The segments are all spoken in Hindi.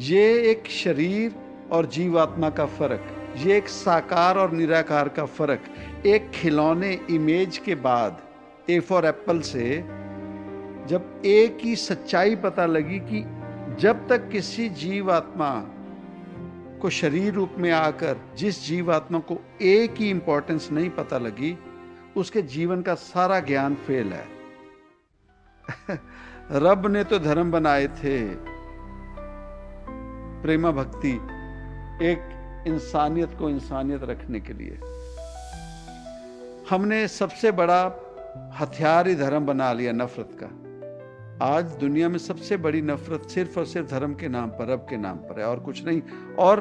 ये एक शरीर और जीवात्मा का फर्क, ये एक साकार और निराकार का फर्क, एक खिलौने इमेज के बाद ए फॉर एप्पल से जब एक ही सच्चाई पता लगी कि जब तक किसी जीवात्मा को शरीर रूप में आकर जिस जीवात्मा को एक ही इंपॉर्टेंस नहीं पता लगी, उसके जीवन का सारा ज्ञान फेल है। रब ने तो धर्म बनाए थे, प्रेमा भक्ति, एक इंसानियत को इंसानियत रखने के लिए। हमने सबसे बड़ा हथियार ही धर्म बना लिया, नफरत का। आज दुनिया में सबसे बड़ी नफरत सिर्फ और सिर्फ धर्म के नाम पर, रब के नाम पर है, और कुछ नहीं। और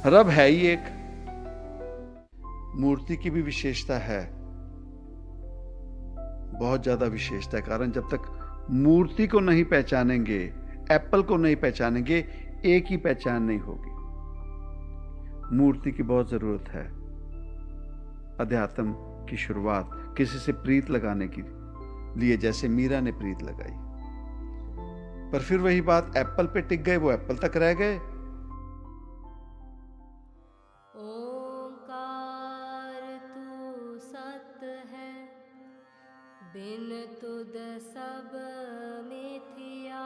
रब है ही एक। मूर्ति की भी विशेषता है, बहुत ज्यादा विशेषता है। कारण जब तक मूर्ति को नहीं पहचानेंगे, एप्पल को नहीं पहचानेंगे, एक ही पहचान नहीं होगी। मूर्ति की बहुत जरूरत है। अध्यात्म की शुरुआत किसी से प्रीत लगाने के लिए, जैसे मीरा ने प्रीत लगाई, पर फिर वही बात, एप्पल पे टिक गए, वो एप्पल तक रह गए। ओंकार तू सत है, बिन तुद सब मिथिया।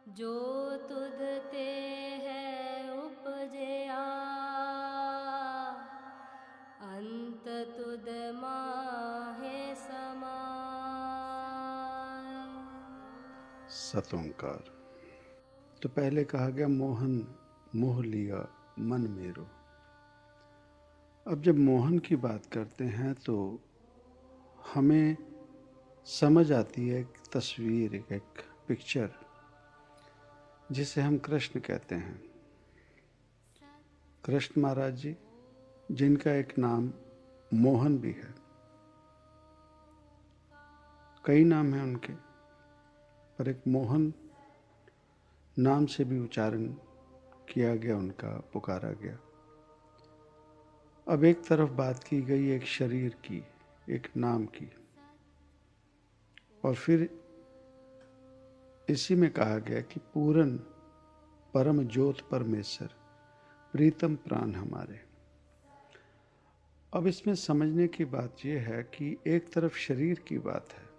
जो तुद ते है उपजया, अंत तुद माहे समाय। सत ओंकार। तो पहले कहा गया मोहन मोह लिया मन मेरो। अब जब मोहन की बात करते हैं तो हमें समझ आती है एक तस्वीर, एक पिक्चर, जिसे हम कृष्ण कहते हैं। कृष्ण महाराज जी, जिनका एक नाम मोहन भी है। कई नाम हैं उनके, पर एक मोहन नाम से भी उच्चारण किया गया, उनका पुकारा गया। अब एक तरफ बात की गई एक शरीर की, एक नाम की, और फिर इसी में कहा गया कि पूरन परम ज्योत परमेश्वर प्रीतम प्राण हमारे। अब इसमें समझने की बात यह है कि एक तरफ शरीर की बात है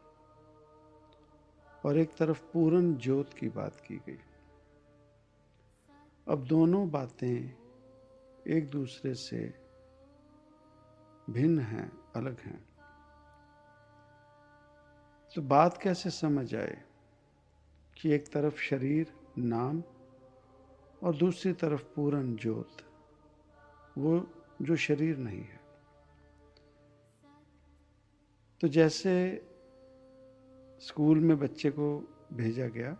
और एक तरफ पूरन ज्योत की बात की गई। अब दोनों बातें एक दूसरे से भिन्न हैं, अलग हैं। तो बात कैसे समझ आए कि एक तरफ शरीर नाम और दूसरी तरफ पूरन ज्योत, वो जो शरीर नहीं है। तो जैसे स्कूल में बच्चे को भेजा गया,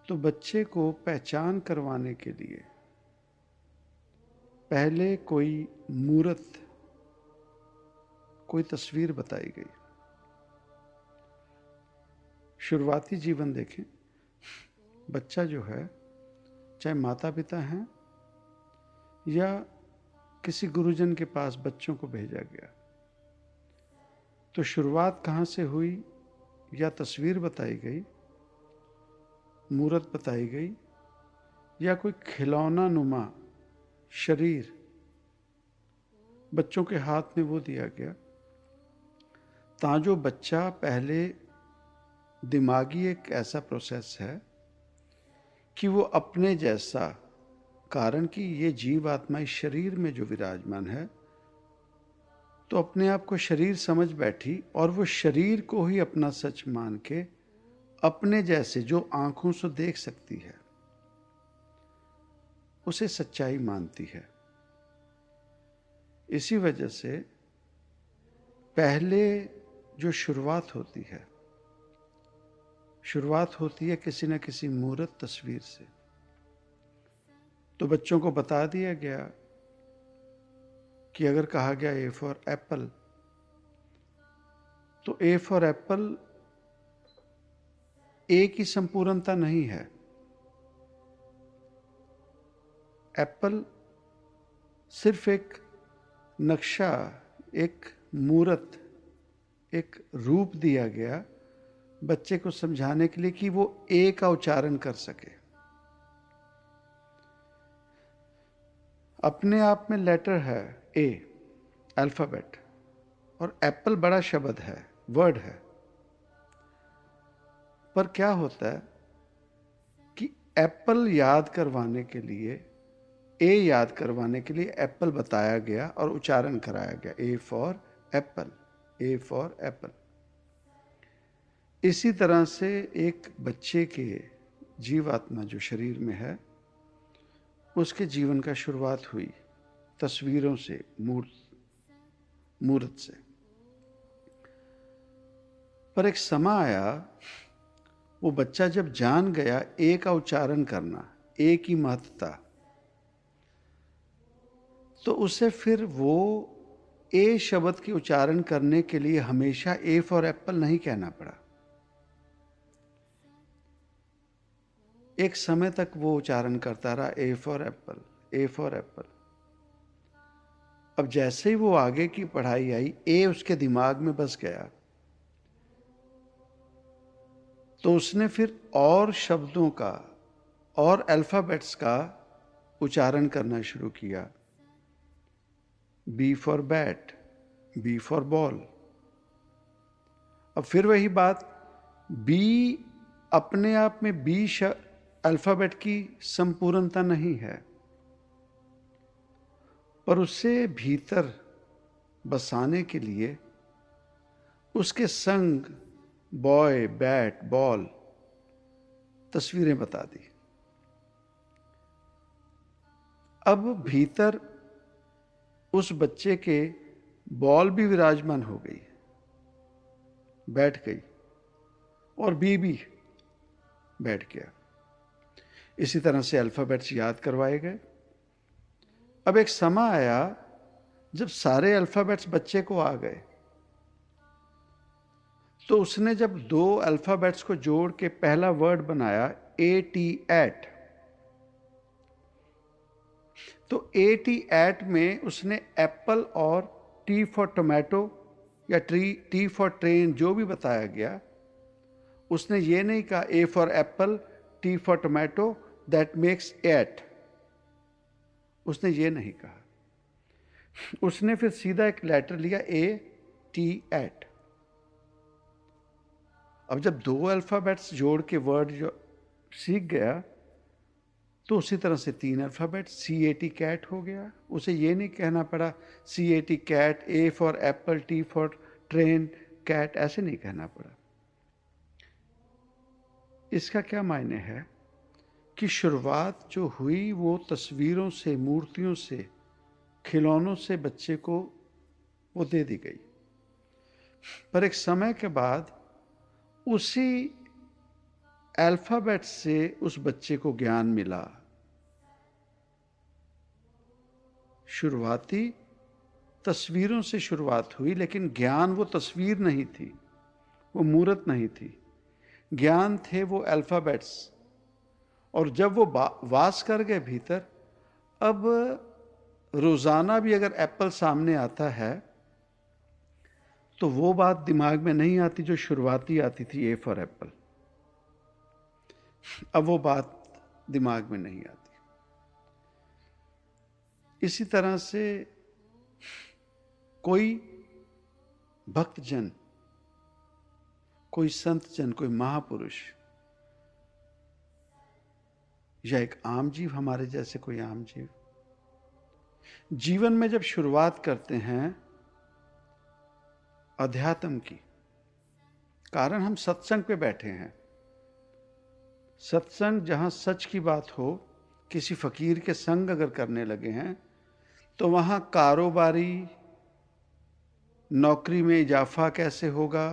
तो बच्चे को पहचान करवाने के लिए पहले कोई मूर्त, कोई तस्वीर बताई गई। शुरुआती जीवन देखें, बच्चा जो है, चाहे माता पिता हैं या किसी गुरुजन के पास बच्चों को भेजा गया, तो शुरुआत कहाँ से हुई? या तस्वीर बताई गई, मूर्त बताई गई, या कोई खिलौना नुमा शरीर बच्चों के हाथ में वो दिया गया, ताजो बच्चा पहले दिमागी एक ऐसा प्रोसेस है कि वो अपने जैसा, कारण कि ये जीव आत्मा इस शरीर में जो विराजमान है, तो अपने आप को शरीर समझ बैठी और वो शरीर को ही अपना सच मान के अपने जैसे जो आंखों से देख सकती है, उसे सच्चाई मानती है। इसी वजह से पहले जो शुरुआत होती है किसी न किसी मूर्त तस्वीर से। तो बच्चों को बता दिया गया कि अगर कहा गया ए फॉर एप्पल, तो ए फॉर एप्पल एक ही संपूर्णता नहीं है। एप्पल सिर्फ एक नक्शा, एक मूर्त, एक रूप दिया गया बच्चे को समझाने के लिए कि वो ए का उच्चारण कर सके। अपने आप में लेटर है ए, अल्फाबेट, और एप्पल बड़ा शब्द है, वर्ड है। पर क्या होता है कि एप्पल याद करवाने के लिए, ए याद करवाने के लिए एप्पल बताया गया और उच्चारण कराया गया, A for Apple, A for Apple. इसी तरह से एक बच्चे के जीवात्मा जो शरीर में है, उसके जीवन का शुरुआत हुई तस्वीरों से, मूर्त से। पर एक समय आया, वो बच्चा जब जान गया ए का उच्चारण करना, ए की महत्ता, तो उसे फिर वो ए शब्द के उच्चारण करने के लिए हमेशा ए फॉर एप्पल नहीं कहना पड़ा। एक समय तक वो उच्चारण करता रहा A for Apple, A for Apple. अब जैसे ही वो आगे की पढ़ाई आई, ए उसके दिमाग में बस गया, तो उसने फिर और शब्दों का और अल्फाबेट्स का उच्चारण करना शुरू किया। B for bat, B for ball. अब फिर वही बात, बी अपने आप में बी अल्फाबेट की संपूर्णता नहीं है, पर उसे भीतर बसाने के लिए उसके संग बॉय, बैट, बॉल तस्वीरें बता दी। अब भीतर उस बच्चे के बॉल भी विराजमान हो गई, बैठ गई, और बी भी बैठ गया। इसी तरह से अल्फाबेट्स याद करवाए गए। अब एक समय आया जब सारे अल्फाबेट्स बच्चे को आ गए, तो उसने जब दो अल्फाबेट्स को जोड़ के पहला वर्ड बनाया, AT, एट, तो AT, एट में उसने एप्पल और T फॉर टोमेटो या T फॉर ट्रेन जो भी बताया गया, उसने ये नहीं कहा A for apple, T for tomato, that makes at. उसने ये नहीं कहा। उसने फिर सीधा एक लेटर लिया AT, एट। अब जब दो अल्फाबेट्स जोड़ के वर्ड जो सीख गया, तो उसी तरह से तीन अल्फाबेट CAT, कैट हो गया। उसे ये नहीं कहना पड़ा CAT, cat, A for apple, T for train, cat, ऐसे नहीं कहना पड़ा। इसका क्या मायने है कि शुरुआत जो हुई वो तस्वीरों से, मूर्तियों से, खिलौनों से बच्चे को वो दे दी गई। पर एक समय के बाद उसी अल्फाबेट से उस बच्चे को ज्ञान मिला। शुरुआती तस्वीरों से शुरुआत हुई, लेकिन ज्ञान वो तस्वीर नहीं थी, वो मूर्त नहीं थी। ज्ञान थे वो अल्फाबेट्स। और जब वो वास कर गए भीतर, अब रोजाना भी अगर एप्पल सामने आता है तो वो बात दिमाग में नहीं आती जो शुरुआती आती थी A फॉर एप्पल। अब वो बात दिमाग में नहीं आती। इसी तरह से कोई भक्तजन, कोई संत जन, कोई महापुरुष या एक आम जीव, हमारे जैसे कोई आम जीव, जीवन में जब शुरुआत करते हैं अध्यात्म की, कारण हम सत्संग पे बैठे हैं। सत्संग जहां सच की बात हो, किसी फकीर के संग अगर करने लगे हैं, तो वहां कारोबारी, नौकरी में इजाफा कैसे होगा,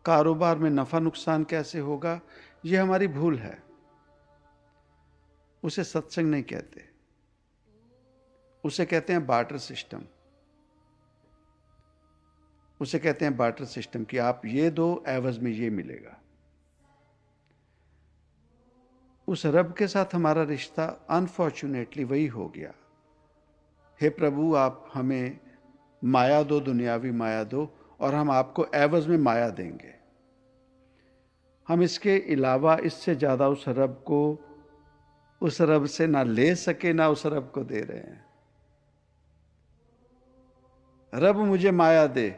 कारोबार में नफा नुकसान कैसे होगा, ये हमारी भूल है। उसे सत्संग नहीं कहते, उसे कहते हैं बार्टर सिस्टम। उसे कहते हैं बार्टर सिस्टम कि आप ये दो, एवज में ये मिलेगा। उस रब के साथ हमारा रिश्ता अनफॉर्चुनेटली वही हो गया। हे प्रभु, आप हमें माया दो, दुनियावी माया दो, और हम आपको एवज में माया देंगे। हम इसके अलावा इससे ज़्यादा उस रब को, उस रब से ना ले सके ना उस रब को दे रहे हैं। रब मुझे माया दे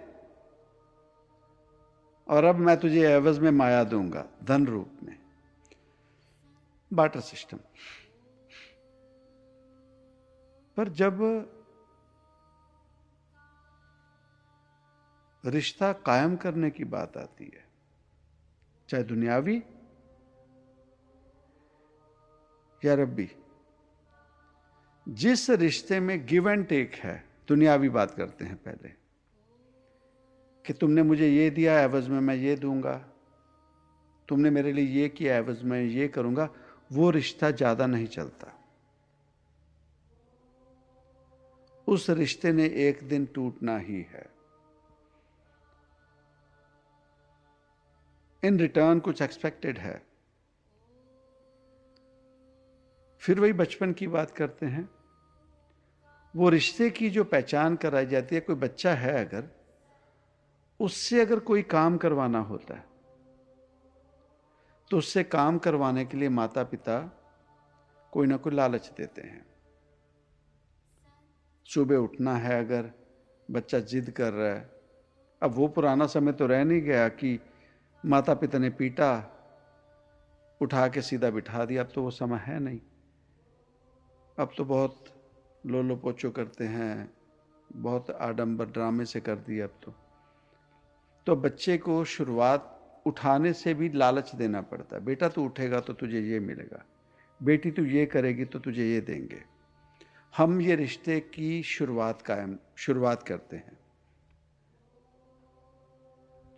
और अब मैं तुझे एवज में माया दूंगा, धन रूप में। Barter system. पर जब रिश्ता कायम करने की बात आती है, चाहे दुनियावी या रब्बी, जिस रिश्ते में गिव एंड टेक है, दुनियावी बात करते हैं पहले, कि तुमने मुझे ये दिया एवज में मैं ये दूंगा, तुमने मेरे लिए ये किया एवज में ये करूंगा, वो रिश्ता ज्यादा नहीं चलता। उस रिश्ते ने एक दिन टूटना ही है। इन रिटर्न कुछ एक्सपेक्टेड है। फिर वही बचपन की बात करते हैं। वो रिश्ते की जो पहचान कराई जाती है, कोई बच्चा है अगर, उससे अगर कोई काम करवाना होता है तो उससे काम करवाने के लिए माता पिता कोई ना कोई लालच देते हैं। सुबह उठना है, अगर बच्चा जिद कर रहा है, अब वो पुराना समय तो रह नहीं गया कि माता पिता ने पीटा, उठा के सीधा बिठा दिया। अब तो वो समय है नहीं। अब तो बहुत लोलो पोचो करते हैं, बहुत आडंबर ड्रामे से कर दिया अब तो बच्चे को शुरुआत उठाने से भी लालच देना पड़ता है। बेटा तू उठेगा तो तुझे ये मिलेगा, बेटी तू ये करेगी तो तुझे ये देंगे। हम ये रिश्ते की शुरुआत करते हैं।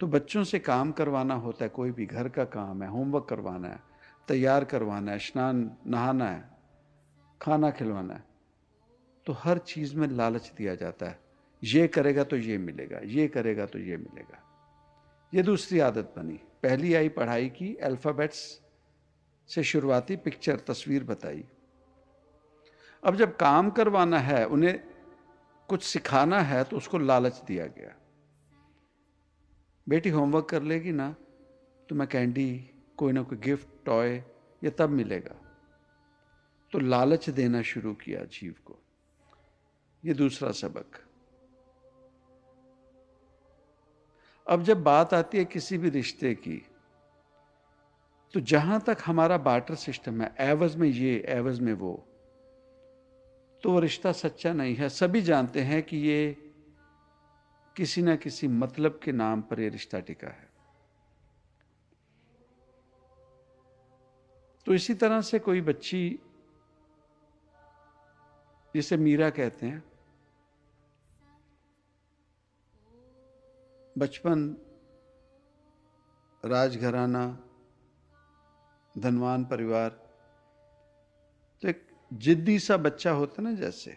तो बच्चों से काम करवाना होता है, कोई भी घर का काम है, होमवर्क करवाना है, तैयार करवाना है, स्नान नहाना है, खाना खिलवाना है, तो हर चीज में लालच दिया जाता है। ये करेगा तो ये मिलेगा, ये करेगा तो ये मिलेगा। ये दूसरी आदत बनी। पहली आई पढ़ाई की, अल्फाबेट्स से शुरुआती पिक्चर, तस्वीर बताई। अब जब काम करवाना है, उन्हें कुछ सिखाना है, तो उसको लालच दिया गया। बेटी होमवर्क कर लेगी ना तो मैं कैंडी, कोई ना कोई गिफ्ट, टॉय, ये तब मिलेगा। तो लालच देना शुरू किया जीव को। ये दूसरा सबक। अब जब बात आती है किसी भी रिश्ते की, तो जहां तक हमारा बार्टर सिस्टम है, एवज में ये एवज में वो, तो वो रिश्ता सच्चा नहीं है। सभी जानते हैं कि ये किसी ना किसी मतलब के नाम पर ये रिश्ता टिका है। तो इसी तरह से कोई बच्ची, जिसे मीरा कहते हैं, बचपन, राजघराना, धनवान परिवार, तो एक जिद्दी सा बच्चा होता ना, जैसे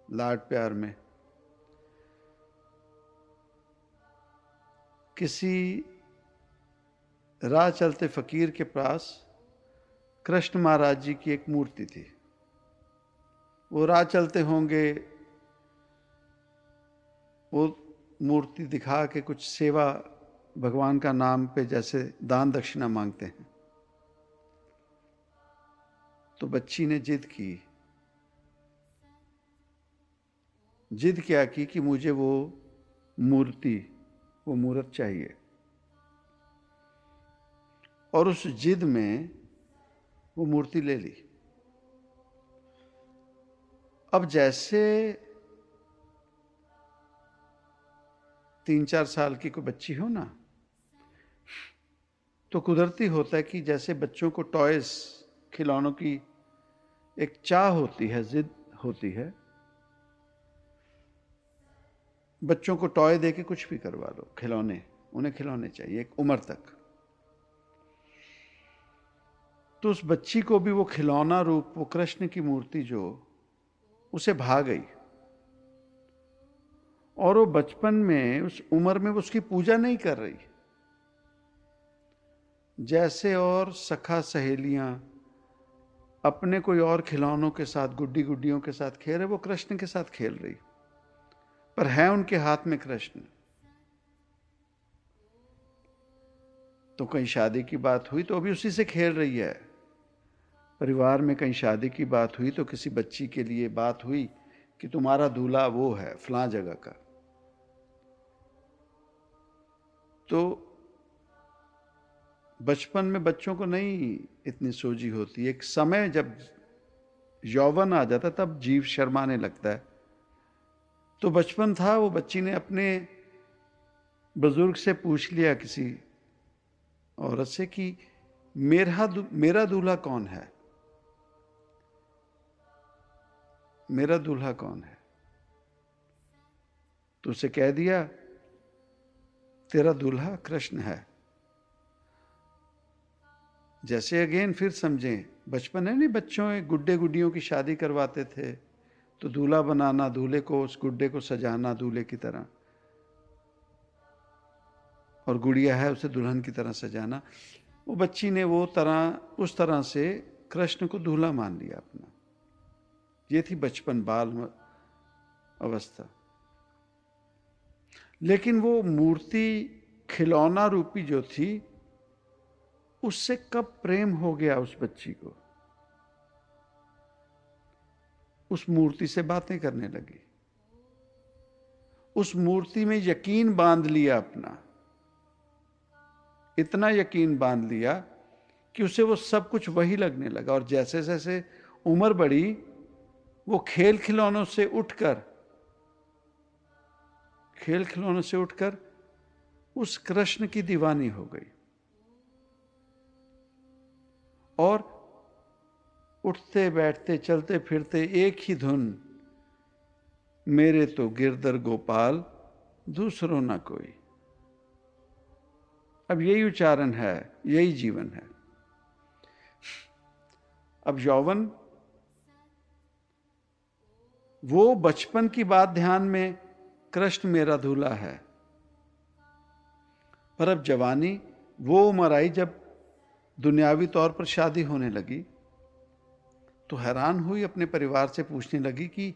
लाड प्यार में, किसी राह चलते फकीर के पास कृष्ण महाराज जी की एक मूर्ति थी। वो राह चलते होंगे, वो मूर्ति दिखा के कुछ सेवा भगवान का नाम पे जैसे दान दक्षिणा मांगते हैं। तो बच्ची ने जिद की। जिद क्या की कि मुझे वो मूर्ति, वो मूर्त चाहिए। और उस जिद में वो मूर्ति ले ली। अब जैसे 3-4 साल की कोई बच्ची हो ना, तो कुदरती होता है कि जैसे बच्चों को टॉयज, खिलौनों की एक चाह होती है, जिद होती है। बच्चों को टॉय दे के कुछ भी करवा लो, खिलौने, उन्हें खिलौने चाहिए एक उम्र तक। तो उस बच्ची को भी वो खिलौना रूप, वो कृष्ण की मूर्ति जो, उसे भा गई। और वो बचपन में, उस उम्र में, वो उसकी पूजा नहीं कर रही। जैसे और सखा सहेलियां अपने कोई और खिलौनों के साथ, गुड्डी गुड्डियों के साथ खेल रहे, वो कृष्ण के साथ खेल रही, पर है उनके हाथ में कृष्ण। तो कहीं शादी की बात हुई तो अभी उसी से खेल रही है। परिवार में कहीं शादी की बात हुई तो किसी बच्ची के लिए बात हुई कि तुम्हारा दूल्हा वो है फलां जगह का। तो बचपन में बच्चों को नहीं इतनी सोझी होती। एक समय जब यौवन आ जाता तब जीव शर्माने लगता है। तो बचपन था, वो बच्ची ने अपने बुजुर्ग से पूछ लिया किसी औरत से कि मेरा दूल्हा कौन है, मेरा दूल्हा कौन है। तो उसे कह दिया तेरा दूल्हा कृष्ण है। जैसे अगेन फिर समझें, बचपन है नहीं, बच्चों गुड्डे गुड्डियों की शादी करवाते थे तो दूल्हा बनाना, दूल्हे को, उस गुड्डे को सजाना दूल्हे की तरह, और गुड़िया है उसे दुल्हन की तरह सजाना। वो बच्ची ने उस तरह से कृष्ण को दूल्हा मान लिया अपना। ये थी बचपन, बाल अवस्था। लेकिन वो मूर्ति खिलौना रूपी जो थी, उससे कब प्रेम हो गया उस बच्ची को, उस मूर्ति से बातें करने लगी, उस मूर्ति में यकीन बांध लिया अपना, इतना यकीन बांध लिया कि उसे वो सब कुछ वही लगने लगा। और जैसे जैसे उम्र बढ़ी, वो खेल खिलौनों से उठकर उस कृष्ण की दीवानी हो गई। और उठते बैठते चलते फिरते एक ही धुन, मेरे तो गिरधर गोपाल दूसरों ना कोई। अब यही उच्चारण है, यही जीवन है। अब यौवन, वो बचपन की बात ध्यान में, कृष्ण मेरा दूल्हा है। पर अब जवानी, वो उम्र आई जब दुनियावी तौर पर शादी होने लगी, तो हैरान हुई, अपने परिवार से पूछने लगी कि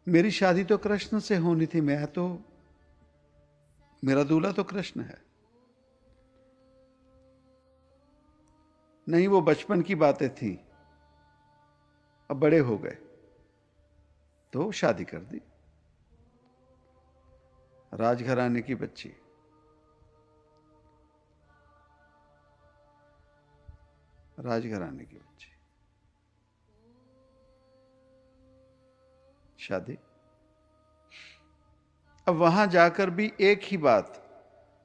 मेरी शादी तो कृष्ण से होनी थी, मेरा दूल्हा तो कृष्ण है। नहीं, वो बचपन की बातें थी, अब बड़े हो गए तो शादी कर दी। राजघराने की बच्ची, राजघराने की बच्ची, शादी। अब वहां जाकर भी एक ही बात,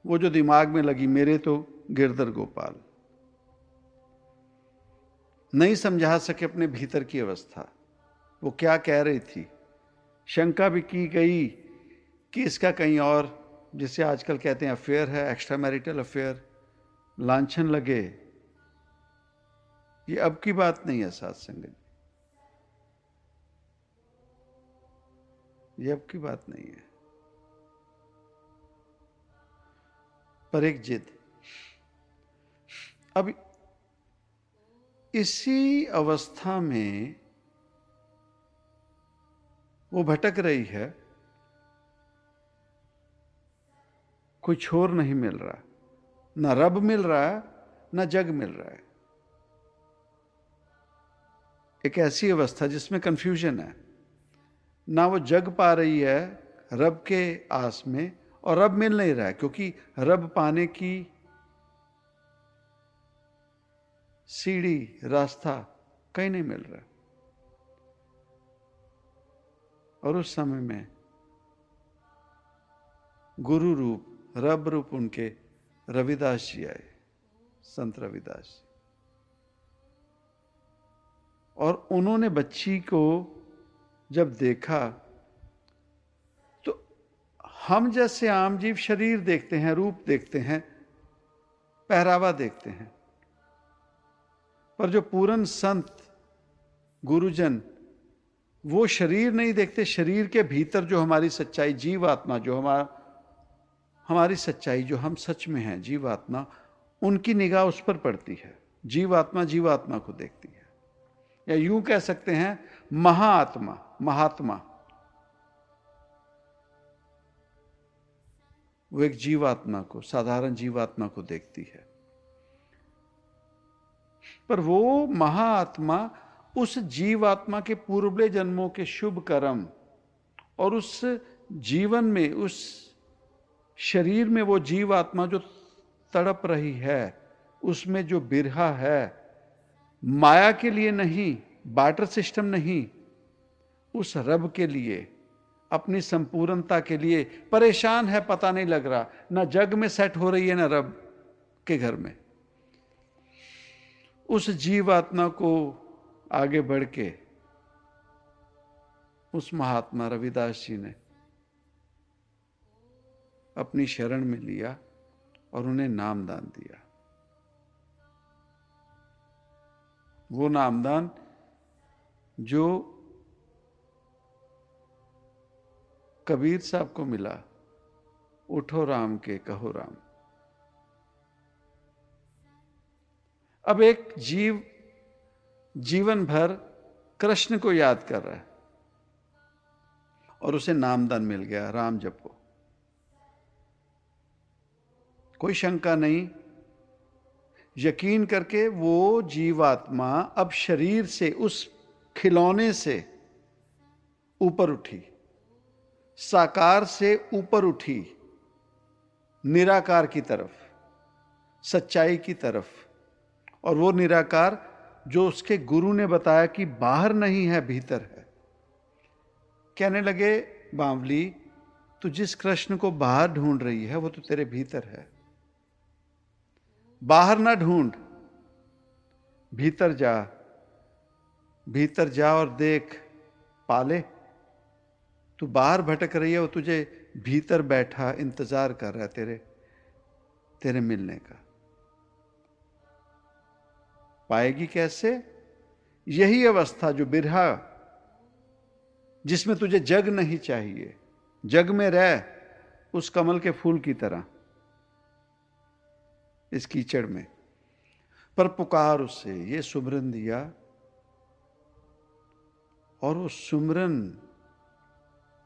वो जो दिमाग में लगी, मेरे तो गिरधर गोपाल, नहीं समझा सके अपने भीतर की अवस्था, वो क्या कह रही थी। शंका भी की गई कि इसका कहीं और, जिसे आजकल कहते हैं अफेयर है, एक्स्ट्रा मैरिटल अफेयर, लांछन लगे। ये अब की बात नहीं है साथ संगत, ये अब की बात नहीं है। पर एक जिद, अब इसी अवस्था में वो भटक रही है, कोई छोर नहीं मिल रहा, ना रब मिल रहा है, ना जग मिल रहा है। एक ऐसी अवस्था जिसमें कंफ्यूजन है, ना वो जग पा रही है रब के आस में, और रब मिल नहीं रहा है, क्योंकि रब पाने की सीढ़ी, रास्ता कहीं नहीं मिल रहा। और उस समय में गुरु रूप, रब रूप उनके रविदास जी आए, संत रविदास जी, और उन्होंने बच्ची को जब देखा, तो हम जैसे आम जीव शरीर देखते हैं, रूप देखते हैं, पहरावा देखते हैं, पर जो पूर्ण संत गुरुजन, वो शरीर नहीं देखते। शरीर के भीतर जो हमारी सच्चाई, जीवात्मा, जो हमारी सच्चाई, जो हम सच में हैं, जीवात्मा, उनकी निगाह उस पर पड़ती है। जीवात्मा जीवात्मा को देखती है, या यूं कह सकते हैं महाआत्मा, महात्मा, वो एक जीवात्मा को, साधारण जीवात्मा को देखती है। पर वो महाआत्मा उस जीवात्मा के पूर्वले जन्मों के शुभ कर्म और उस जीवन में, उस शरीर में वो जीवात्मा जो तड़प रही है, उसमें जो बिरहा है, माया के लिए नहीं, बार्टर सिस्टम नहीं, उस रब के लिए, अपनी संपूर्णता के लिए परेशान है, पता नहीं लग रहा, ना जग में सेट हो रही है ना रब के घर में। उस जीवात्मा को आगे बढ़ के उस महात्मा रविदास जी ने अपनी शरण में लिया और उन्हें नामदान दिया। वो नामदान जो कबीर साहब को मिला, उठो राम के कहो राम। अब एक जीव जीवन भर कृष्ण को याद कर रहा है और उसे नामदान मिल गया, राम जपो। कोई शंका नहीं, यकीन करके वो जीवात्मा अब शरीर से, उस खिलौने से ऊपर उठी, साकार से ऊपर उठी, निराकार की तरफ, सच्चाई की तरफ। और वो निराकार जो उसके गुरु ने बताया कि बाहर नहीं है, भीतर है। कहने लगे, बावली, तू जिस कृष्ण को बाहर ढूंढ रही है वो तो तेरे भीतर है। बाहर ना ढूंढ, भीतर जा, भीतर जा और देख, पाले। तू बाहर भटक रही है, वो तुझे भीतर बैठा इंतजार कर रहा है तेरे मिलने का। पाएगी कैसे? यही अवस्था जो बिरहा, जिसमें तुझे जग नहीं चाहिए, जग में रह उस कमल के फूल की तरह इस कीचड़ में, पर पुकार उससे, ये सुमरन दिया। और वो सुमरन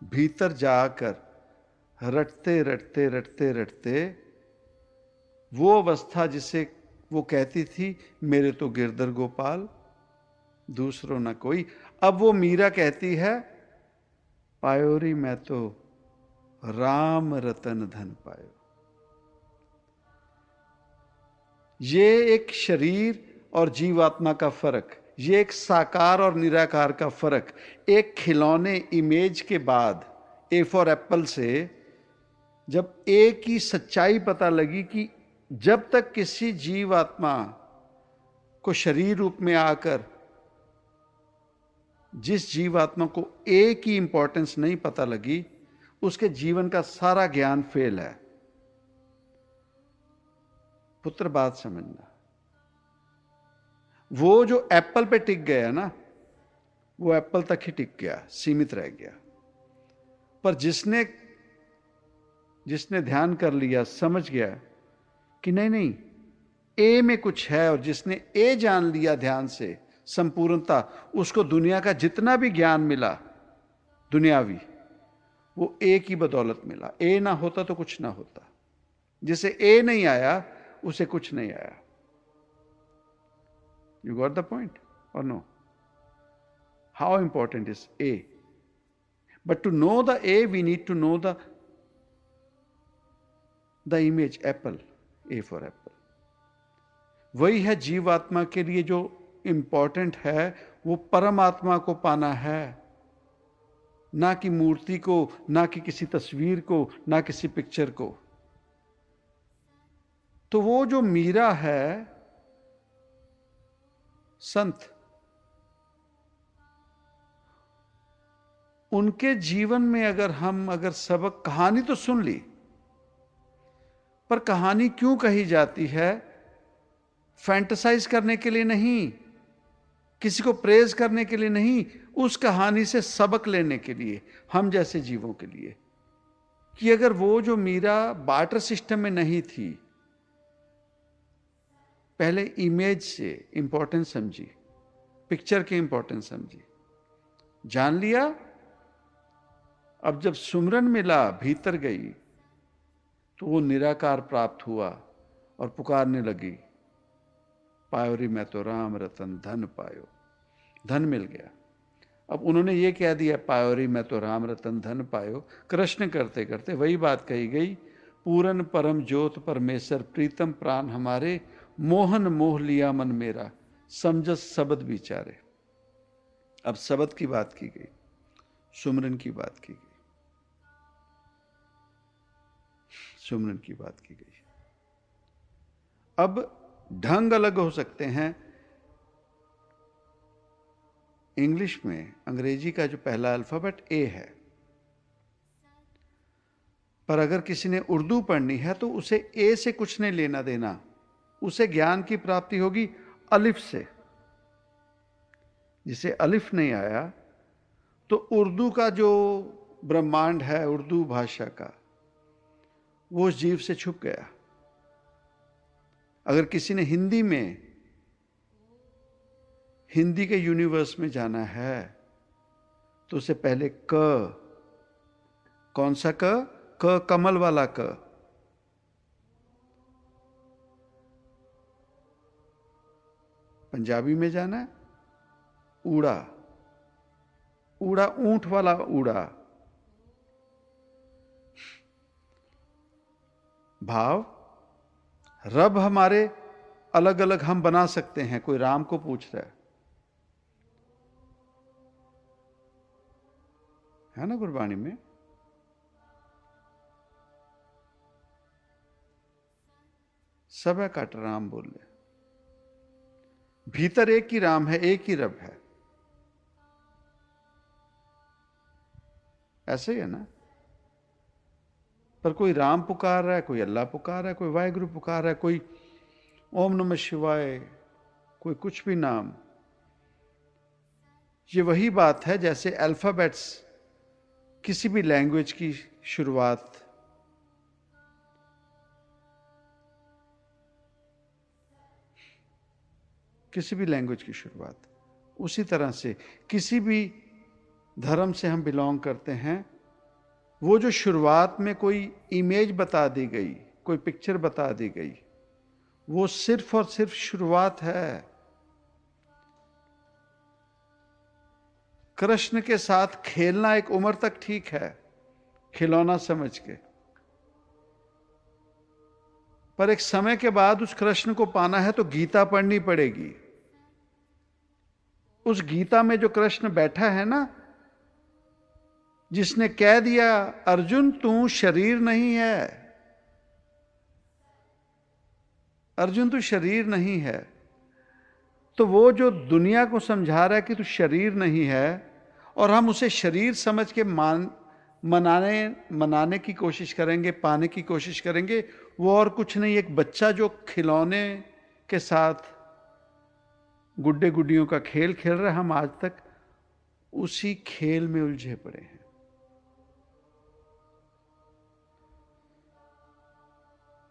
भीतर जाकर रटते रटते रटते रटते वो अवस्था जिसे वो कहती थी, मेरे तो गिरधर गोपाल दूसरों ना कोई, अब वो मीरा कहती है, पायोरी मैं तो राम रतन धन पायो। ये एक शरीर और जीवात्मा का फर्क, ये एक साकार और निराकार का फर्क, एक खिलौने इमेज के बाद, ए फॉर एप्पल से जब एक ही सच्चाई पता लगी कि जब तक किसी जीवात्मा को शरीर रूप में आकर जिस जीवात्मा को एक ही इंपॉर्टेंस नहीं पता लगी, उसके जीवन का सारा ज्ञान फेल है। पुत्र, बात समझना, वो जो एप्पल पे टिक गया ना, वो एप्पल तक ही टिक गया, सीमित रह गया। पर जिसने ध्यान कर लिया, समझ गया कि नहीं नहीं, ए में कुछ है, और जिसने ए जान लिया ध्यान से, संपूर्णता, उसको दुनिया का जितना भी ज्ञान मिला दुनियावी, वो ए की बदौलत मिला। ए ना होता तो कुछ ना होता। जिसे ए नहीं आया उसे कुछ नहीं आया। You got the point or no? How important is A? But to know the A, we need to know the image, apple, A for apple. वही है जीवात्मा के लिए जो इंपॉर्टेंट है, वो परमात्मा को पाना है, ना कि मूर्ति को, ना कि किसी तस्वीर को, ना किसी पिक्चर को। तो वो जो मीरा है, संत, उनके जीवन में अगर सबक, कहानी तो सुन ली, पर कहानी क्यों कही जाती है? फैंटेसाइज करने के लिए नहीं, किसी को प्रेज करने के लिए नहीं, उस कहानी से सबक लेने के लिए, हम जैसे जीवों के लिए, कि अगर वो जो मीरा बार्टर सिस्टम में नहीं थी, पहले इमेज से इंपॉर्टेंस समझी, पिक्चर की इंपॉर्टेंस समझी, जान लिया, अब जब सुमरन मिला, भीतर गई, तो वो निराकार प्राप्त हुआ और पुकारने लगी, पायो री मैं तो राम रतन धन पायो, धन मिल गया। अब उन्होंने ये कह दिया पायो री मैं तो राम रतन धन पायो, कृष्ण करते करते वही बात कही गई, पूरन परम ज्योत परमेश्वर प्रीतम प्राण हमारे, मोहन मोह लिया मन मेरा, समझस शब्द विचारे। अब शब्द की बात की गई, सुमरन की बात की गई, सुमरन की बात की गई। अब ढंग अलग हो सकते हैं। इंग्लिश में अंग्रेजी का जो पहला अल्फाबेट ए है, पर अगर किसी ने उर्दू पढ़नी है तो उसे ए से कुछ नहीं लेना देना, उसे ज्ञान की प्राप्ति होगी अलिफ से। जिसे अलिफ नहीं आया तो उर्दू का जो ब्रह्मांड है, उर्दू भाषा का, वो उस जीव से छुप गया। अगर किसी ने हिंदी के यूनिवर्स में जाना है तो उसे पहले क, कौन सा क कमल वाला क। पंजाबी में जाना है ऊड़ा, ऊड़ा ऊंट वाला ऊड़ा। भाव रब हमारे अलग अलग हम बना सकते हैं। कोई राम को पूछ रहा है ना गुरबाणी में। सब है कट राम बोले, भीतर एक ही राम है, एक ही रब है। ऐसे ही है ना। पर कोई राम पुकार रहा है, कोई अल्लाह पुकार रहा है, कोई वाहिगुरु पुकार रहा है, कोई ओम नमः शिवाय, कोई कुछ भी नाम। ये वही बात है जैसे अल्फाबेट्स किसी भी लैंग्वेज की शुरुआत उसी तरह से किसी भी धर्म से हम बिलोंग करते हैं, वो जो शुरुआत में कोई इमेज बता दी गई, कोई पिक्चर बता दी गई, वो सिर्फ और सिर्फ शुरुआत है। कृष्ण के साथ खेलना एक उम्र तक ठीक है, खिलौना समझ के, पर एक समय के बाद उस कृष्ण को पाना है तो गीता पढ़नी पड़ेगी। उस गीता में जो कृष्ण बैठा है ना, जिसने कह दिया अर्जुन तू शरीर नहीं है, अर्जुन तू शरीर नहीं है, तो वो जो दुनिया को समझा रहा है कि तू शरीर नहीं है और हम उसे शरीर समझ के मनाने की कोशिश करेंगे, पाने की कोशिश करेंगे, वो और कुछ नहीं, एक बच्चा जो खिलौने के साथ गुड्डे गुड्डियों का खेल खेल रहा है। हम आज तक उसी खेल में उलझे पड़े हैं।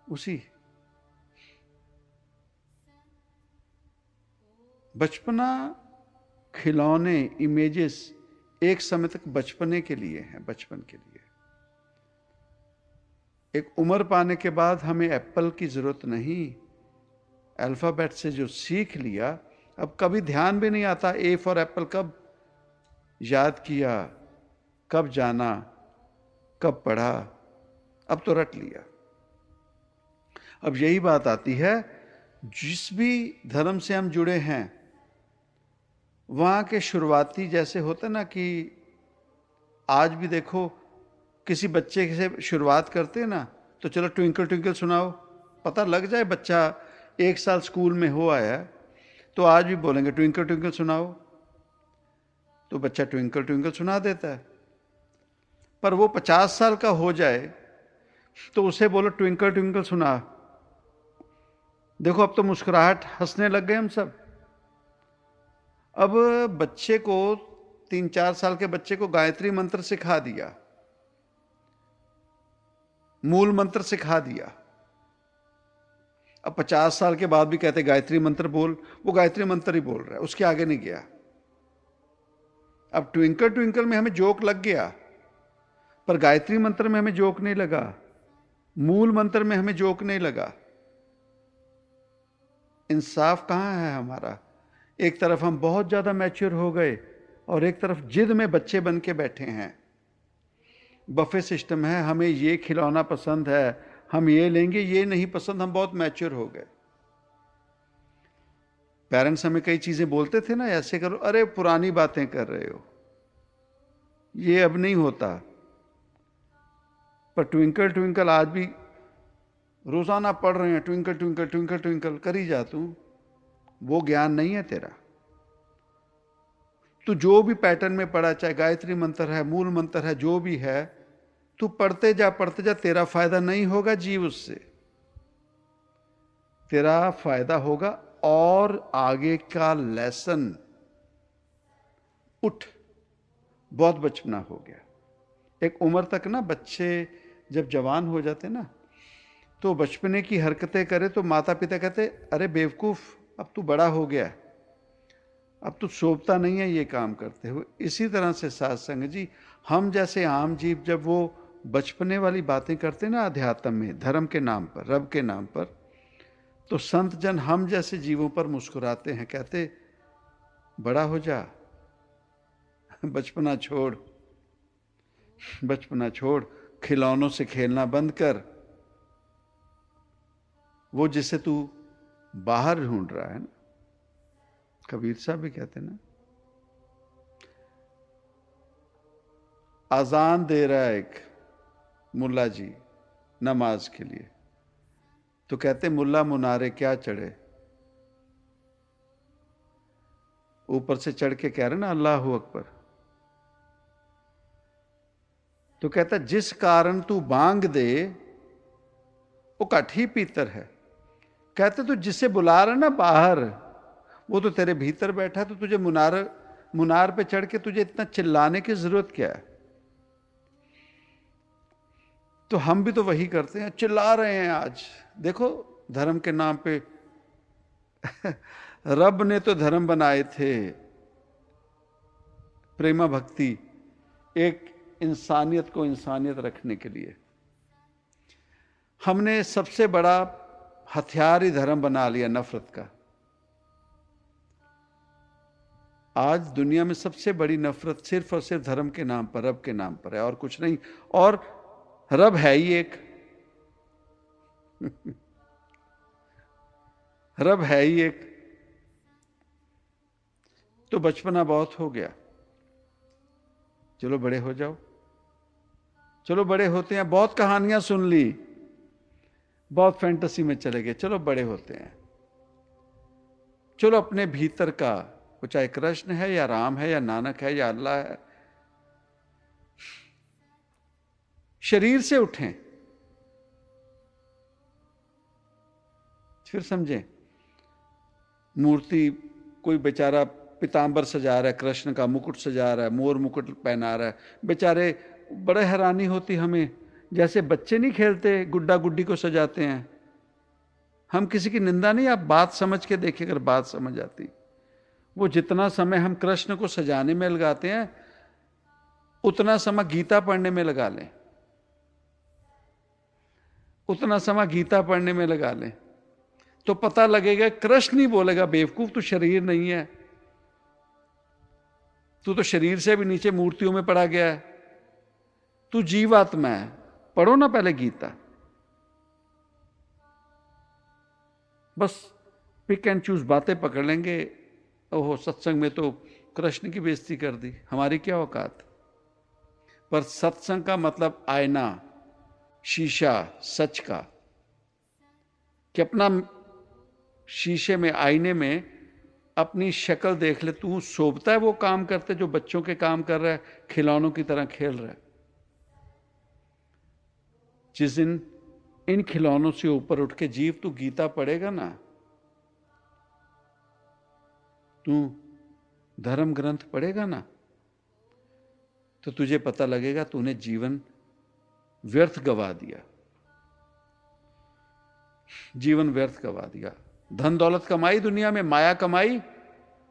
उसी बचपना, खिलौने, इमेजेस एक समय तक बचपने के लिए हैं, बचपन के लिए। एक उम्र पाने के बाद हमें एप्पल की जरूरत नहीं। अल्फाबेट से जो सीख लिया, अब कभी ध्यान भी नहीं आता ए फॉर एप्पल कब याद किया, कब जाना, कब पढ़ा, अब तो रट लिया। अब यही बात आती है, जिस भी धर्म से हम जुड़े हैं वहां के शुरुआती जैसे होता ना, कि आज भी देखो किसी बच्चे से शुरुआत करते हैं ना, तो चलो ट्विंकल ट्विंकल सुनाओ, पता लग जाए बच्चा 1 साल स्कूल में हो आया तो आज भी बोलेंगे ट्विंकल ट्विंकल सुनाओ, तो बच्चा ट्विंकल ट्विंकल सुना देता है। पर वो 50 साल का हो जाए तो उसे बोलो ट्विंकल ट्विंकल सुना, देखो अब तो मुस्कुराहट, हंसने लग गए हम सब। अब बच्चे को 3-4 साल के बच्चे को गायत्री मंत्र सिखा दिया, मूल मंत्र सिखा दिया। अब 50 साल के बाद भी कहते गायत्री मंत्र बोल, वो गायत्री मंत्र ही बोल रहा है, उसके आगे नहीं गया। अब ट्विंकल ट्विंकल में हमें जोक लग गया, पर गायत्री मंत्र में हमें जोक नहीं लगा, मूल मंत्र में हमें जोक नहीं लगा। इंसाफ कहाँ है हमारा? एक तरफ हम बहुत ज़्यादा मैच्योर हो गए और एक तरफ जिद में बच्चे बन के बैठे हैं। बफे सिस्टम है, हमें ये खिलौना पसंद है, हम ये लेंगे, ये नहीं पसंद, हम बहुत मैच्योर हो गए। पेरेंट्स हमें कई चीज़ें बोलते थे ना, ऐसे करो, अरे पुरानी बातें कर रहे हो, ये अब नहीं होता। पर ट्विंकल ट्विंकल आज भी रोजाना पढ़ रहे हैं, ट्विंकल ट्विंकल ट्विंकल ट्विंकल कर ही जा तू। वो ज्ञान नहीं है तेरा। तू जो भी पैटर्न में पढ़ा, चाहे गायत्री मंत्र है, मूल मंत्र है, जो भी है, तू पढ़ते जा, तेरा फायदा नहीं होगा जीव उससे। तेरा फायदा होगा और आगे का लेसन। उठ, बहुत बचपना हो गया। एक उम्र तक ना बच्चे जब जवान हो जाते ना, तो बचपने की हरकतें करे तो माता पिता कहते, अरे बेवकूफ, अब तू बड़ा हो गया, अब तू शोभता नहीं है ये काम करते हुए। इसी तरह से साथ संग जी, हम जैसे आम जीव जब वो बचपने वाली बातें करते ना अध्यात्म में, धर्म के नाम पर, रब के नाम पर, तो संत जन हम जैसे जीवों पर मुस्कुराते हैं, कहते बड़ा हो जा, बचपना छोड़, बचपना छोड़, खिलौनों से खेलना बंद कर। वो जिसे तू बाहर ढूंढ रहा है ना, कबीर साहब भी कहते ना, अजान दे रहा है एक मुल्ला जी नमाज के लिए, तो कहते मुल्ला मुनारे क्या चढ़े, ऊपर से चढ़ के कह रहे ना अल्लाहू अकबर, तो कहता जिस कारण तू बांग दे वो कठ ही पीतर है। कहते तू जिसे बुला रहा ना बाहर, वो तो तेरे भीतर बैठा है, तो तुझे मुनार पे चढ़ के तुझे इतना चिल्लाने की जरूरत क्या है? तो हम भी तो वही करते हैं, चिल्ला रहे हैं। आज देखो धर्म के नाम पे रब ने तो धर्म बनाए थे, प्रेमा भक्ति, एक इंसानियत को इंसानियत रखने के लिए। हमने सबसे बड़ा हथियार ही धर्म बना लिया, नफरत का। आज दुनिया में सबसे बड़ी नफरत सिर्फ और सिर्फ धर्म के नाम पर, रब के नाम पर है, और कुछ नहीं। और रब है ही एक रब है ही एक। तो बचपना बहुत हो गया, चलो बड़े हो जाओ। चलो बड़े होते हैं, बहुत कहानियां सुन ली, बहुत फैंटेसी में चले गए, चलो बड़े होते हैं। चलो अपने भीतर का, वो चाहे कृष्ण है या राम है या नानक है या अल्लाह है, शरीर से उठें, फिर समझें। मूर्ति, कोई बेचारा पीतांबर सजा रहा है, कृष्ण का मुकुट सजा रहा है, मोर मुकुट पहना रहा है, बेचारे बड़े हैरानी होती हमें। जैसे बच्चे नहीं खेलते, गुड्डा गुड्डी को सजाते हैं। हम किसी की निंदा नहीं, आप बात समझ के देखिए, अगर बात समझ आती। वो जितना समय हम कृष्ण को सजाने में लगाते हैं, उतना समय गीता पढ़ने में लगा लें, उतना समय गीता पढ़ने में लगा लें, तो पता लगेगा। कृष्ण नहीं बोलेगा बेवकूफ, तू शरीर नहीं है, तू तो शरीर से भी नीचे मूर्तियों में पड़ा गया है, तू जीवात्मा है। पढ़ो ना पहले गीता। बस पिक एंड चूज बातें पकड़ लेंगे। ओहो, सत्संग में तो कृष्ण की बेइज्जती कर दी, हमारी क्या औकात। पर सत्संग का मतलब आईना, शीशा सच का, कि अपना शीशे में, आईने में अपनी शक्ल देख ले। तू शोभता है वो काम करते जो बच्चों के काम कर रहा है, खिलौनों की तरह खेल रहा है। जिस दिन इन खिलौनों से ऊपर उठ के जीव तू गीता पढ़ेगा ना, तू धर्म ग्रंथ पढ़ेगा ना, तो तुझे पता लगेगा तूने जीवन व्यर्थ गवा दिया, जीवन व्यर्थ गवा दिया। धन दौलत कमाई दुनिया में, माया कमाई,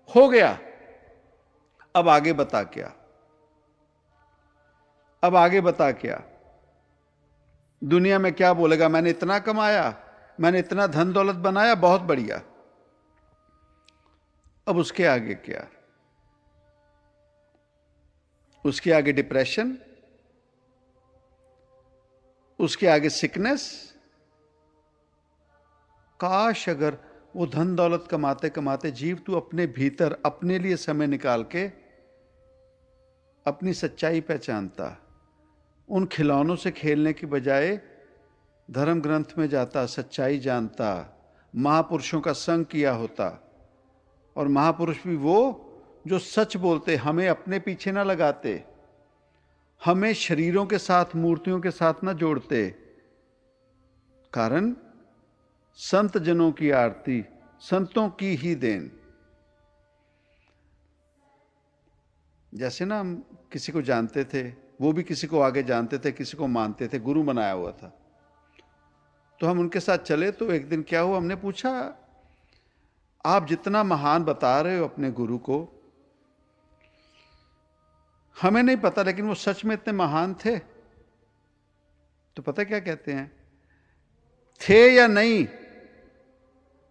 हो गया। अब आगे बता क्या, अब आगे बता क्या। दुनिया में क्या बोलेगा, मैंने इतना कमाया, मैंने इतना धन दौलत बनाया, बहुत बढ़िया। अब उसके आगे क्या? उसके आगे डिप्रेशन, उसके आगे सिकनेस। काश अगर वो धन दौलत कमाते कमाते जीव तू अपने भीतर अपने लिए समय निकाल के अपनी सच्चाई पहचानता, उन खिलौनों से खेलने की बजाय धर्म ग्रंथ में जाता, सच्चाई जानता, महापुरुषों का संग किया होता। और महापुरुष भी वो जो सच बोलते, हमें अपने पीछे ना लगाते, हमें शरीरों के साथ मूर्तियों के साथ ना जोड़ते। कारण संत जनों की आरती, संतों की ही देन। जैसे ना हम किसी को जानते थे, वो भी किसी को आगे जानते थे, किसी को मानते थे, गुरु बनाया हुआ था, तो हम उनके साथ चले। तो एक दिन क्या हुआ, हमने पूछा आप जितना महान बता रहे हो अपने गुरु को, हमें नहीं पता, लेकिन वो सच में इतने महान थे? तो पता क्या कहते हैं, थे या नहीं,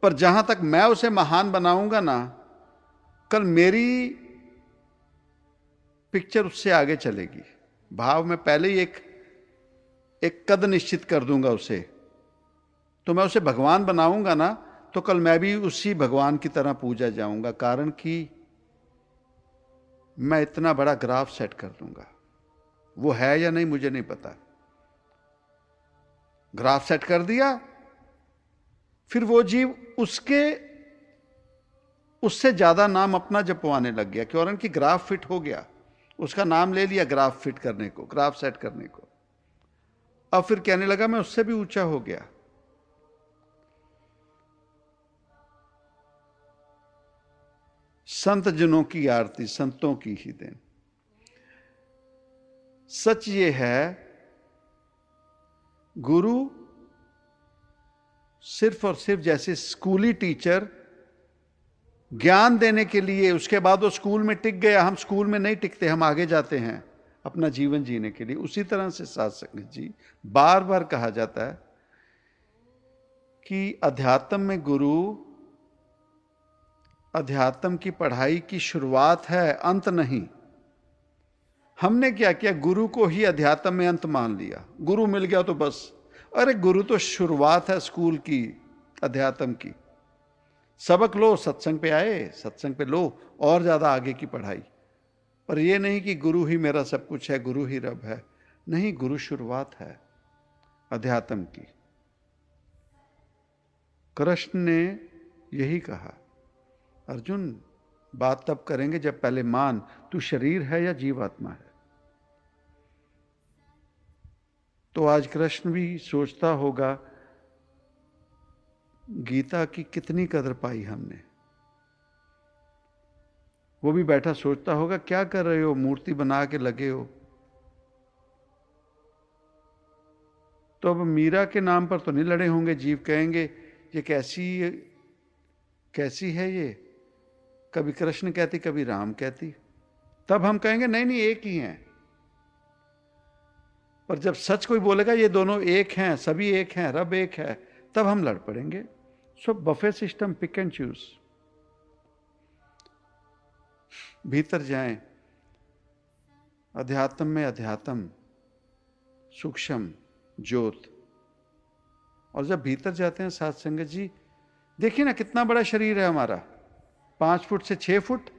पर जहां तक मैं उसे महान बनाऊंगा ना, कल मेरी पिक्चर उससे आगे चलेगी। भाव में पहले ही एक कद निश्चित कर दूंगा उसे। तो मैं उसे भगवान बनाऊंगा ना, तो कल मैं भी उसी भगवान की तरह पूजा जाऊंगा। कारण कि मैं इतना बड़ा ग्राफ सेट कर दूंगा। वो है या नहीं मुझे नहीं पता, ग्राफ सेट कर दिया, फिर वो जीव उससे ज्यादा नाम अपना जपवाने लग गया। क्यों? कि ग्राफ फिट हो गया, उसका नाम ले लिया ग्राफ फिट करने को, ग्राफ सेट करने को। अब फिर कहने लगा मैं उससे भी ऊंचा हो गया। संत जनों की आरती, संतों की ही देन। सच ये है, गुरु सिर्फ और सिर्फ जैसे स्कूली टीचर ज्ञान देने के लिए, उसके बाद वो स्कूल में टिक गया, हम स्कूल में नहीं टिकते, हम आगे जाते हैं अपना जीवन जीने के लिए। उसी तरह से साध संगत जी, बार बार कहा जाता है कि अध्यात्म में गुरु अध्यात्म की पढ़ाई की शुरुआत है, अंत नहीं। हमने क्या किया, गुरु को ही अध्यात्म में अंत मान लिया। गुरु मिल गया तो बस। अरे गुरु तो शुरुआत है स्कूल की, अध्यात्म की। सबक लो, सत्संग पे आए, सत्संग पे लो और ज्यादा आगे की पढ़ाई। पर यह नहीं कि गुरु ही मेरा सब कुछ है, गुरु ही रब है। नहीं, गुरु शुरुआत है अध्यात्म की। कृष्ण ने यही कहा, अर्जुन बात तब करेंगे जब पहले मान तू शरीर है या जीवात्मा है। तो आज कृष्ण भी सोचता होगा गीता की कितनी कदर पाई हमने। वो भी बैठा सोचता होगा क्या कर रहे हो, मूर्ति बना के लगे हो। तो अब मीरा के नाम पर तो नहीं लड़े होंगे जीव, कहेंगे ये कैसी है ये, कभी कृष्ण कहती कभी राम कहती। तब हम कहेंगे नहीं नहीं एक ही हैं। पर जब सच कोई बोलेगा ये दोनों एक हैं, सभी एक हैं, रब एक है, तब हम लड़ पड़ेंगे। So buffet system, pick and choose. भीतर जाएं, अध्यात्म में अध्यात्म, सूक्ष्म ज्योत। और जब भीतर जाते हैं साध संगत जी, देखिए ना कितना बड़ा शरीर है हमारा, 5 फुट से 6 फुट।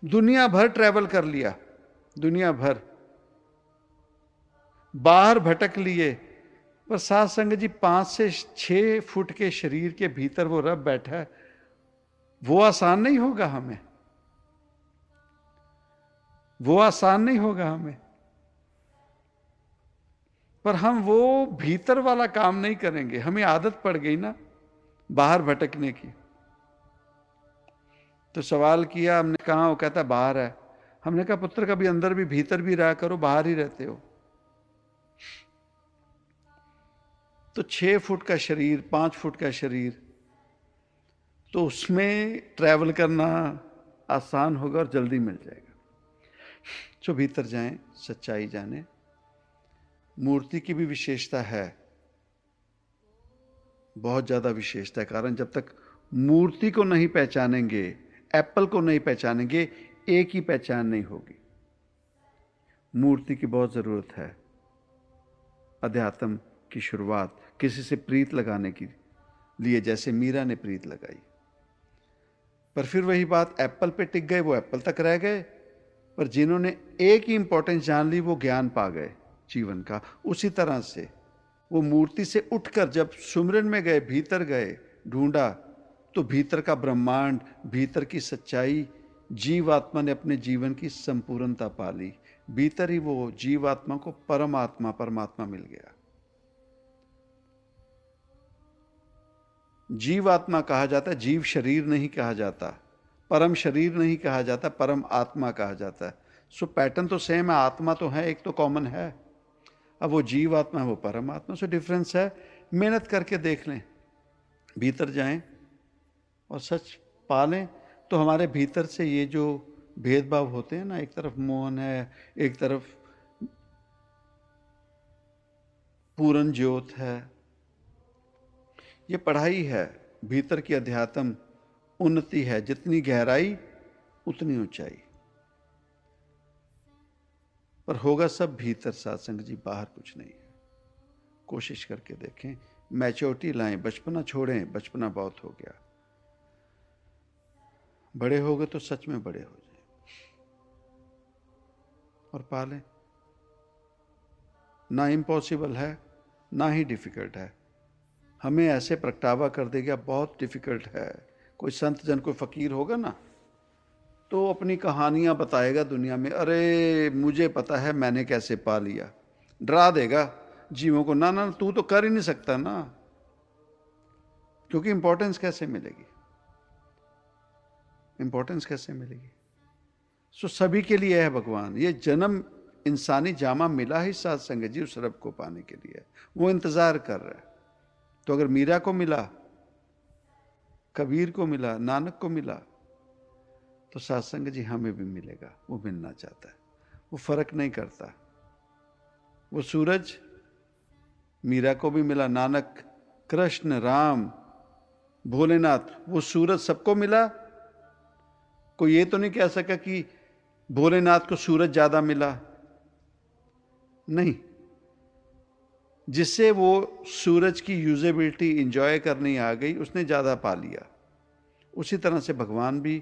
दुनिया भर ट्रैवल कर लिया, दुनिया भर बाहर भटक लिए, पर साध संगत जी 5 से 6 फुट के शरीर के भीतर वो रब बैठा है। वो आसान नहीं होगा हमें, वो आसान नहीं होगा हमें। पर हम वो भीतर वाला काम नहीं करेंगे, हमें आदत पड़ गई ना बाहर भटकने की। तो सवाल किया हमने, कहा? वो कहता बाहर है। हमने कहा पुत्र कभी अंदर भी भीतर भी रहा करो, बाहर ही रहते हो। तो 6 फुट का शरीर, 5 फुट का शरीर, तो उसमें ट्रैवल करना आसान होगा और जल्दी मिल जाएगा। जो भीतर जाएं, सच्चाई जाने। मूर्ति की भी विशेषता है, बहुत ज्यादा विशेषता है। कारण जब तक मूर्ति को नहीं पहचानेंगे, एप्पल को नहीं पहचानेंगे, एक ही पहचान नहीं होगी। मूर्ति की बहुत ज़रूरत है अध्यात्म की शुरुआत किसी से प्रीत लगाने के लिए, जैसे मीरा ने प्रीत लगाई। पर फिर वही बात, एप्पल पे टिक गए, वो एप्पल तक रह गए, पर जिन्होंने एक ही इंपॉर्टेंस जान ली वो ज्ञान पा गए जीवन का। उसी तरह से वो मूर्ति से उठकर जब सुमरन में गए, भीतर गए, ढूंढा, तो भीतर का ब्रह्मांड, भीतर की सच्चाई, जीवात्मा ने अपने जीवन की संपूर्णता पा ली। भीतर ही वो जीवात्मा को परमात्मा मिल गया। जीवात्मा कहा जाता है, जीव शरीर नहीं कहा जाता, परम शरीर नहीं कहा जाता, परम आत्मा कहा जाता है। सो पैटर्न तो सेम है, आत्मा तो है, एक तो कॉमन है। अब वो जीवात्मा है, वो परमात्मा, सो डिफरेंस है। मेहनत करके देख लें, भीतर जाएं और सच पा लें, तो हमारे भीतर से ये जो भेदभाव होते हैं ना, एक तरफ मोहन है, एक तरफ पूर्ण ज्योत है, ये पढ़ाई है, भीतर की अध्यात्म उन्नति है। जितनी गहराई उतनी ऊंचाई, पर होगा सब भीतर सत्संग जी, बाहर कुछ नहीं है। कोशिश करके देखें, मैच्योरिटी लाएं, बचपना छोड़ें, बचपना बहुत हो गया। बड़े हो गए तो सच में बड़े हो जाए और पालें। ना इम्पॉसिबल है, ना ही डिफिकल्ट है। हमें ऐसे प्रगटावा कर देगा, बहुत डिफिकल्ट है। कोई संत जन, कोई फकीर होगा ना, तो अपनी कहानियां बताएगा दुनिया में, अरे मुझे पता है मैंने कैसे पा लिया, डरा देगा जीवों को। ना ना, तू तो कर ही नहीं सकता ना, क्योंकि इंपॉर्टेंस कैसे मिलेगी, इंपॉर्टेंस कैसे मिलेगी। सो सभी के लिए है भगवान। ये जन्म इंसानी जामा मिला ही सत्संग जी उस रब को पाने के लिए, वो इंतजार कर रहा है। तो अगर मीरा को मिला, कबीर को मिला, नानक को मिला, तो सत्संग जी हमें भी मिलेगा। वो मिलना चाहता है, वो फर्क नहीं करता। वो सूरज मीरा को भी मिला, नानक, कृष्ण, राम, भोलेनाथ, वो सूरज सबको मिला। कोई ये तो नहीं कह सका कि भोलेनाथ को सूरज ज्यादा मिला, नहीं। जिससे वो सूरज की यूजेबिलिटी इंजॉय करनी आ गई, उसने ज्यादा पा लिया। उसी तरह से भगवान भी,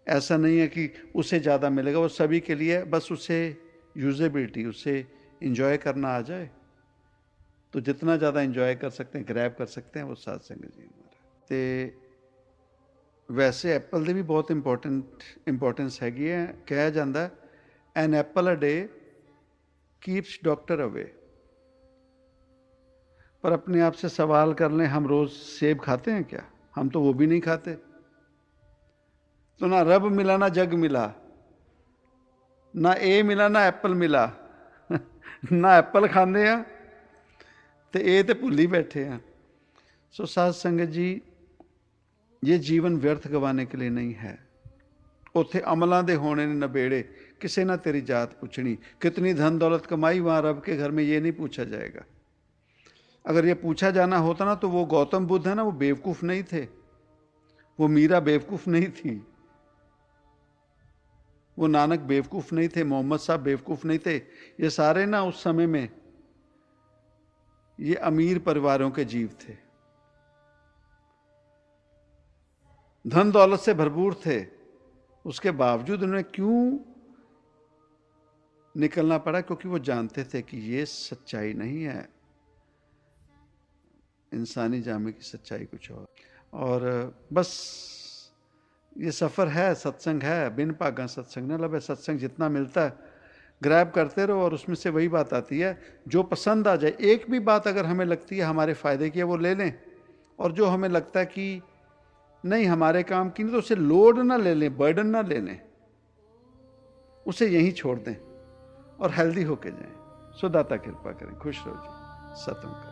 ऐसा नहीं है कि उसे ज्यादा मिलेगा, वो सभी के लिए, बस उसे यूजेबिलिटी, उसे इंजॉय करना आ जाए, तो जितना ज्यादा इंजॉय कर सकते हैं, ग्रैब कर सकते हैं, वो सत्संग जी हमारा। ते वैसे एप्पल ਦੀ भी बहुत इंपॉर्टेंस हैगी है। कहा जाता है, an apple a day keeps doctor away. पर अपने आप से सवाल कर लें, हम रोज सेब खाते हैं क्या? हम तो वो भी नहीं खाते। तो ना रब मिला, ना जग मिला, ना ए मिला, ना एप्पल मिला। ना एप्पल खाने हैं तो ए तो भुल ही बैठे हैं। सो साध संगत जी, ये जीवन व्यर्थ गवाने के लिए नहीं है। उत्थे अमलों दे होने ने नबेड़े, किसे ना तेरी जात पूछनी, कितनी धन दौलत कमाई, वहां रब के घर में ये नहीं पूछा जाएगा। अगर ये पूछा जाना होता ना, तो वो गौतम बुद्ध है ना, वो बेवकूफ नहीं थे, वो मीरा बेवकूफ नहीं थी, वो नानक बेवकूफ नहीं थे, मोहम्मद साहब बेवकूफ नहीं थे। ये सारे ना उस समय में ये अमीर परिवारों के जीव थे, धन दौलत से भरपूर थे। उसके बावजूद उन्हें क्यों निकलना पड़ा? क्योंकि वो जानते थे कि ये सच्चाई नहीं है, इंसानी जामे की सच्चाई कुछ और बस ये सफ़र है, सत्संग है, बिन भागा सत्संग न लभे। सत्संग जितना मिलता है ग्रैब करते रहो, और उसमें से वही बात आती है जो पसंद आ जाए। एक भी बात अगर हमें लगती है हमारे फ़ायदे की है, वो ले लें, और जो हमें लगता है कि नहीं हमारे काम की नहीं, तो उसे लोड ना ले लें, बर्डन ना ले लें, उसे यहीं छोड़ दें और हेल्दी होके जाएं। सो दाता कृपा करें। खुश रहो जी, सतम का।